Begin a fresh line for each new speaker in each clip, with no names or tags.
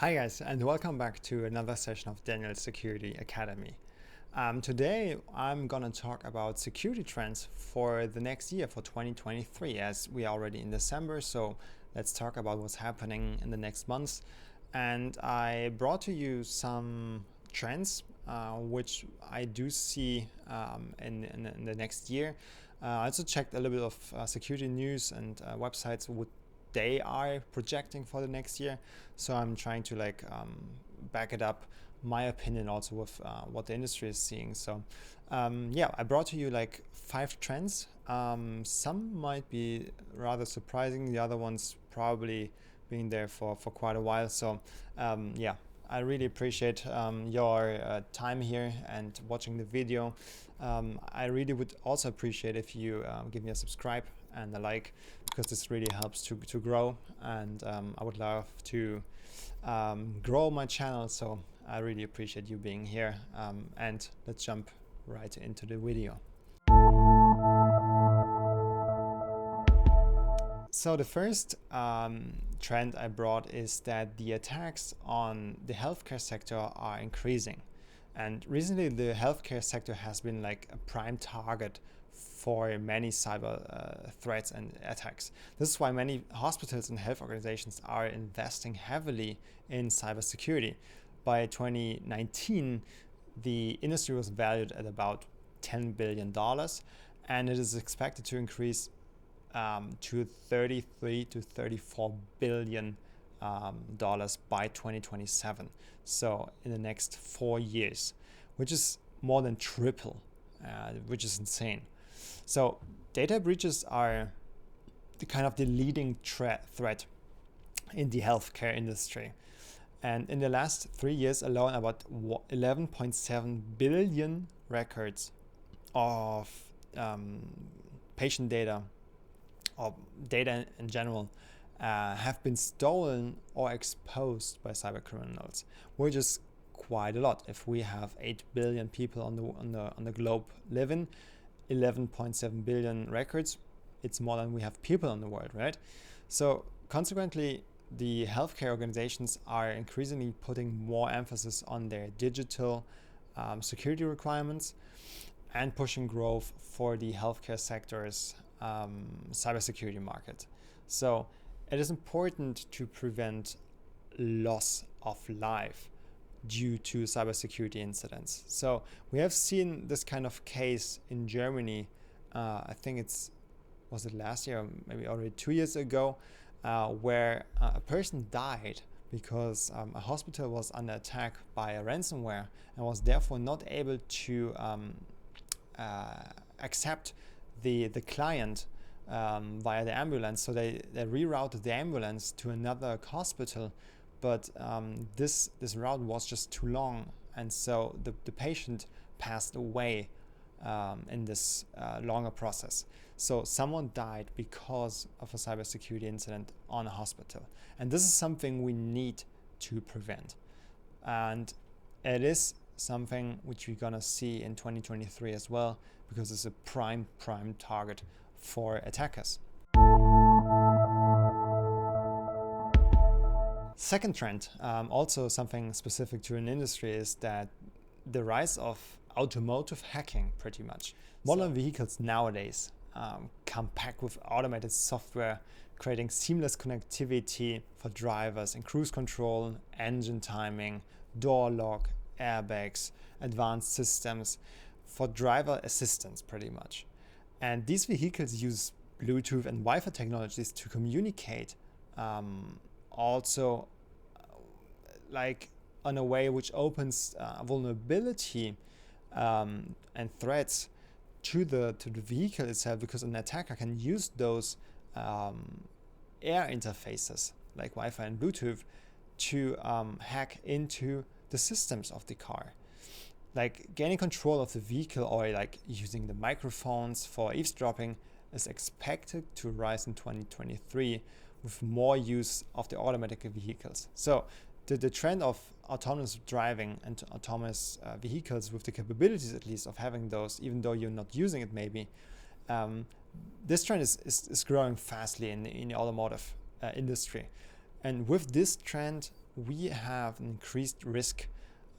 Hi guys, and welcome back to another session of Daniel's Security Academy. Today I'm gonna talk about security trends for the next year, for 2023, as we are already in December. So let's talk about what's happening in the next months. And I brought to you some trends which I do see in the next year. I also checked a little bit of security news and websites what they are projecting for the next year. So I'm trying to back it up, my opinion also with what the industry is seeing. So I brought to you like 5 trends. Some might be rather surprising, the other ones probably being there for quite a while. So I really appreciate your time here and watching the video. I really would also appreciate if you give me a subscribe and a like, because this really helps to grow, and I would love to grow my channel. So I really appreciate you being here, and let's jump right into the video. So the first trend I brought is that the attacks on the healthcare sector are increasing. And recently the healthcare sector has been like a prime target for many cyber threats and attacks. This is why many hospitals and health organizations are investing heavily in cybersecurity. By 2019, the industry was valued at about $10 billion, and it is expected to increase to 33 to 34 billion dollars by 2027. So in the next 4 years, which is more than triple, which is insane. So data breaches are the leading threat in the healthcare industry. And in the last 3 years alone, about 11.7 billion records of patient data or data in general have been stolen or exposed by cyber criminals, which is quite a lot. If we have 8 billion people on the globe living, 11.7 billion records, it's more than we have people in the world, right? So consequently, the healthcare organizations are increasingly putting more emphasis on their digital security requirements and pushing growth for the healthcare sector's cybersecurity market. So it is important to prevent loss of life due to cybersecurity incidents. So we have seen this kind of case in Germany. I think was it last year, or maybe already 2 years ago, where a person died because a hospital was under attack by a ransomware and was therefore not able to accept the client via the ambulance. So they rerouted the ambulance to another hospital, but this route was just too long, and so the patient passed away in this longer process. So someone died because of a cybersecurity incident on a hospital, and this is something we need to prevent, and it is something which we're gonna see in 2023 as well, because it's a prime target for attackers. Second trend, also something specific to an industry, is that the rise of automotive hacking, pretty much. Modern vehicles nowadays come packed with automated software, creating seamless connectivity for drivers in cruise control, engine timing, door lock, airbags, advanced systems for driver assistance, pretty much. And these vehicles use Bluetooth and Wi-Fi technologies to communicate, also like in a way which opens vulnerability and threats to the vehicle itself, because an attacker can use those air interfaces like Wi-Fi and Bluetooth to hack into the systems of the car. Like gaining control of the vehicle, or like using the microphones for eavesdropping, is expected to rise in 2023 with more use of the automatic vehicles. So the trend of autonomous driving and autonomous vehicles, with the capabilities at least of having those, even though you're not using it maybe, this trend is growing fastly in the automotive industry. And with this trend, we have an increased risk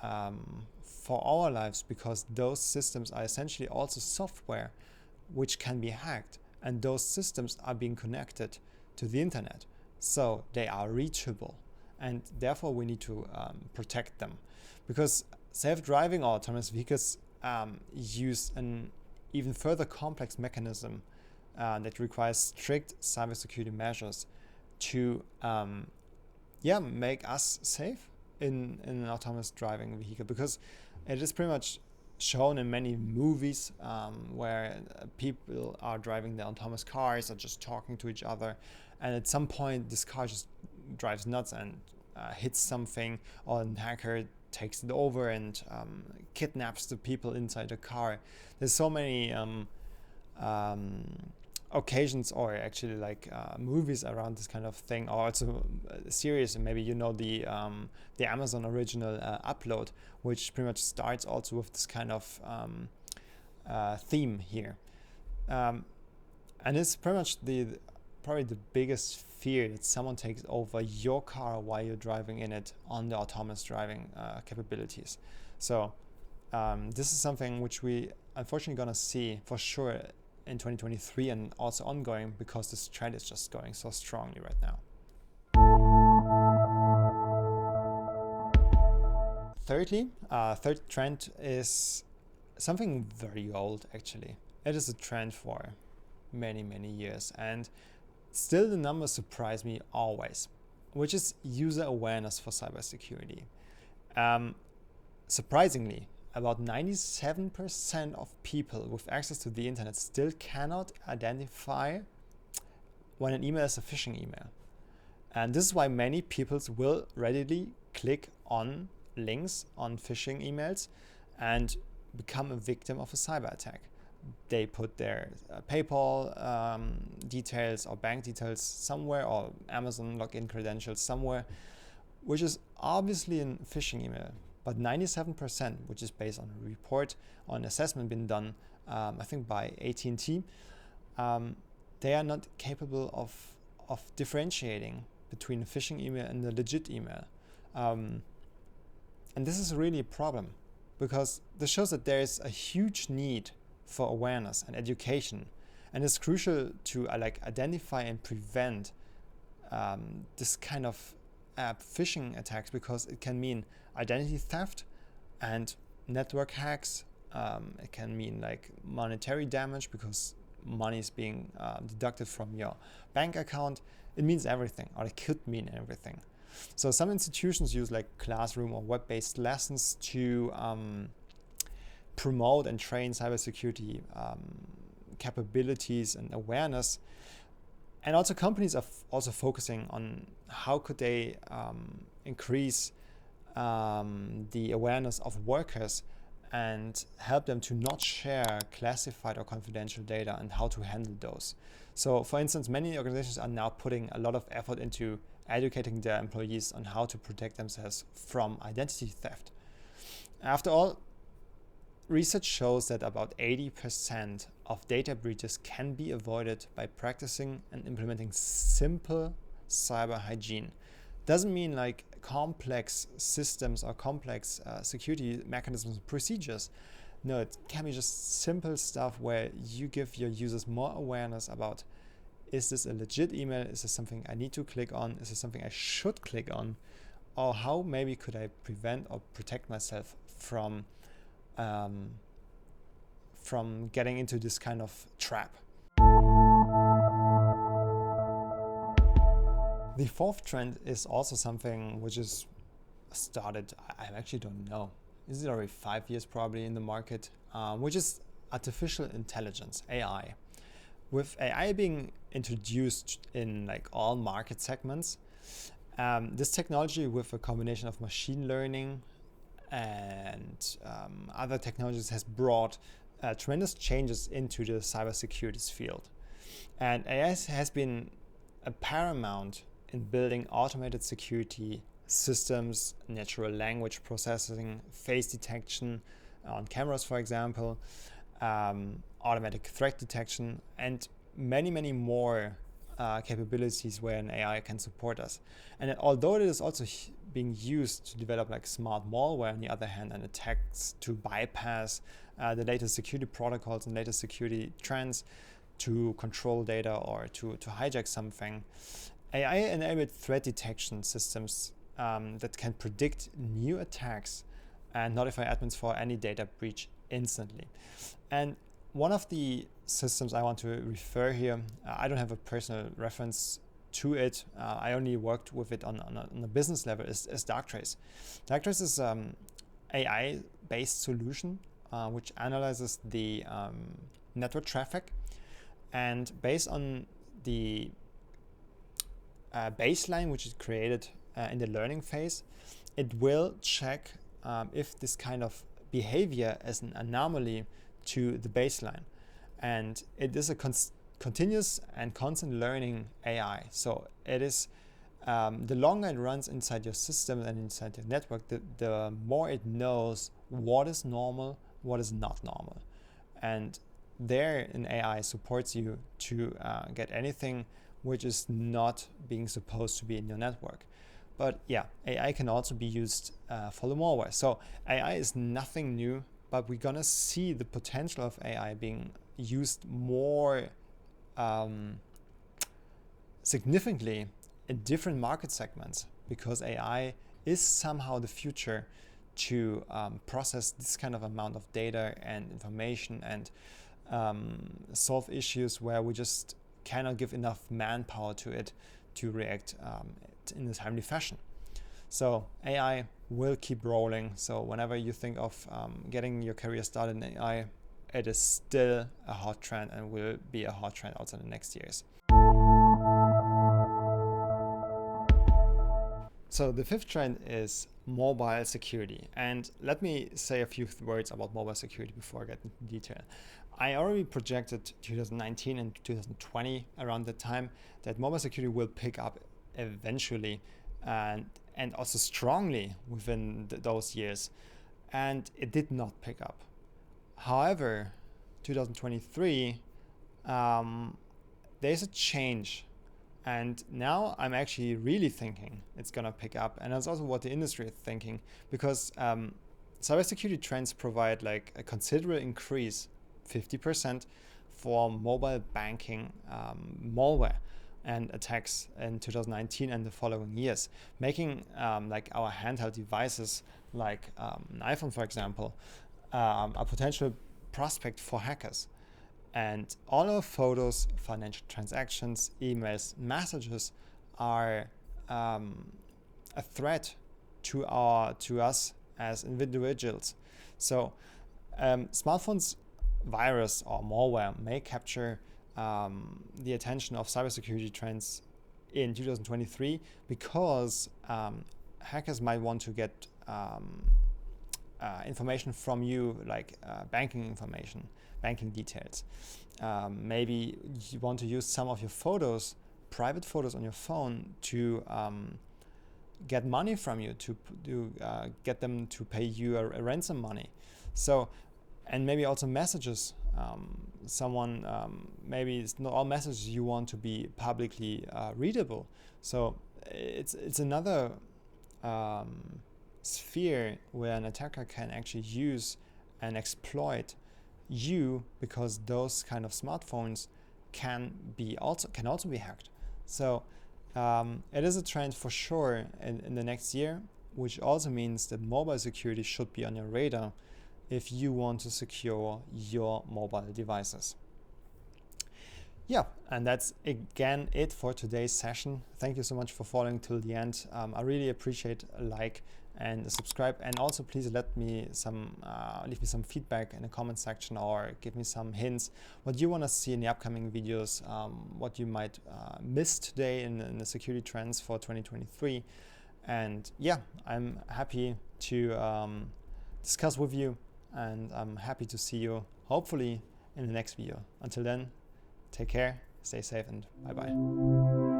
for our lives, because those systems are essentially also software which can be hacked, and those systems are being connected to the internet, so they are reachable, and therefore we need to protect them, because self-driving or autonomous vehicles use an even further complex mechanism that requires strict cybersecurity measures to make us safe in an autonomous driving vehicle, because it is pretty much shown in many movies where people are driving their autonomous cars or just talking to each other, and at some point this car just drives nuts and hits something, or a hacker takes it over and kidnaps the people inside the car. There's so many occasions, or actually like movies around this kind of thing, or also a series, and maybe you know the Amazon original Upload, which pretty much starts also with this kind of theme here, and it's pretty much probably the biggest fear, that someone takes over your car while you're driving in it on the autonomous driving capabilities. So this is something which we unfortunately gonna see for sure in 2023 and also ongoing, because this trend is just going so strongly right now. Thirdly, third trend is something very old actually. It is a trend for many years, and still the numbers surprise me always, which is user awareness for cybersecurity. Surprisingly, about 97% of people with access to the internet still cannot identify when an email is a phishing email. And this is why many people will readily click on links on phishing emails and become a victim of a cyber attack. They put their PayPal details or bank details somewhere, or Amazon login credentials somewhere, which is obviously a phishing email. But 97%, which is based on a report or an assessment been done, I think by AT&T, they are not capable of differentiating between a phishing email and a legit email. And this is really a problem, because this shows that there is a huge need for awareness and education, and it's crucial to identify and prevent this kind of phishing attacks, because it can mean identity theft and network hacks. It can mean monetary damage, because money is being deducted from your bank account. It means everything, or it could mean everything. So some institutions use classroom or web-based lessons to promote and train cybersecurity capabilities and awareness. And also companies are also focusing on how could they increase the awareness of workers and help them to not share classified or confidential data, and how to handle those. So for instance, many organizations are now putting a lot of effort into educating their employees on how to protect themselves from identity theft. After all, research shows that about 80% of data breaches can be avoided by practicing and implementing simple cyber hygiene. Doesn't mean complex systems or complex security mechanisms and procedures. No, it can be just simple stuff where you give your users more awareness about, is this a legit email? Is this something I need to click on? Is this something I should click on? Or how maybe could I prevent or protect myself from getting into this kind of trap? The fourth trend is also something which is started, I actually don't know, is it already 5 years probably in the market, which is artificial intelligence, AI. With AI being introduced in all market segments, this technology, with a combination of machine learning and other technologies, has brought tremendous changes into the cybersecurity field. And AI has been a paramount in building automated security systems, natural language processing, face detection on cameras, for example, automatic threat detection, and many more capabilities where an AI can support us. And although it is also being used to develop like smart malware on the other hand, and attacks to bypass the latest security protocols and latest security trends to control data or to hijack something, AI-enabled threat detection systems that can predict new attacks and notify admins for any data breach instantly. And one of the systems I want to refer here, I don't have a personal reference to it. I only worked with it on a business level, is Darktrace. Darktrace is AI-based solution which analyzes the network traffic, and based on the baseline which is created in the learning phase, it will check if this kind of behavior is an anomaly to the baseline. And it is a continuous and constant learning AI. So it is the longer it runs inside your system and inside your network, the more it knows what is normal, what is not normal. And there an AI supports you to get anything which is not being supposed to be in your network. But yeah, AI can also be used for the malware. So AI is nothing new, but we're gonna see the potential of AI being used more significantly in different market segments, because AI is somehow the future to process this kind of amount of data and information and solve issues where we just cannot give enough manpower to it to react in a timely fashion. So AI will keep rolling. So whenever you think of getting your career started in AI, it is still a hot trend and will be a hot trend also in the next years. So the fifth trend is mobile security. And let me say a few words about mobile security before I get into detail. I already projected 2019 and 2020 around the time that mobile security will pick up eventually and also strongly within those years. And it did not pick up. However, 2023, there's a change. And now I'm actually really thinking it's going to pick up. And that's also what the industry is thinking, because cybersecurity trends provide like a considerable increase, 50%, for mobile banking malware and attacks in 2019 and the following years, making like our handheld devices, like an iPhone, for example, a potential prospect for hackers. And all our photos, financial transactions, emails, messages are a threat to us as individuals. So smartphones virus or malware may capture the attention of cybersecurity trends in 2023, because hackers might want to get information from you, like banking information, banking details. Maybe you want to use some of your photos, private photos on your phone, to get money from you, to get them to pay you a ransom money. So, and maybe also messages. Someone, maybe it's not all messages you want to be publicly readable. So it's another sphere where an attacker can actually use and exploit you, because those kind of smartphones can also be hacked. So it is a trend for sure in the next year, which also means that mobile security should be on your radar if you want to secure your mobile devices. Yeah, and that's again it for today's session. Thank you so much for following till the end. I really appreciate a like and a subscribe, and also please leave me some feedback in the comment section, or give me some hints what you want to see in the upcoming videos, what you might miss today in the security trends for 2023. And yeah, I'm happy to discuss with you, and I'm happy to see you hopefully in the next video. Until then, take care, stay safe, and bye bye.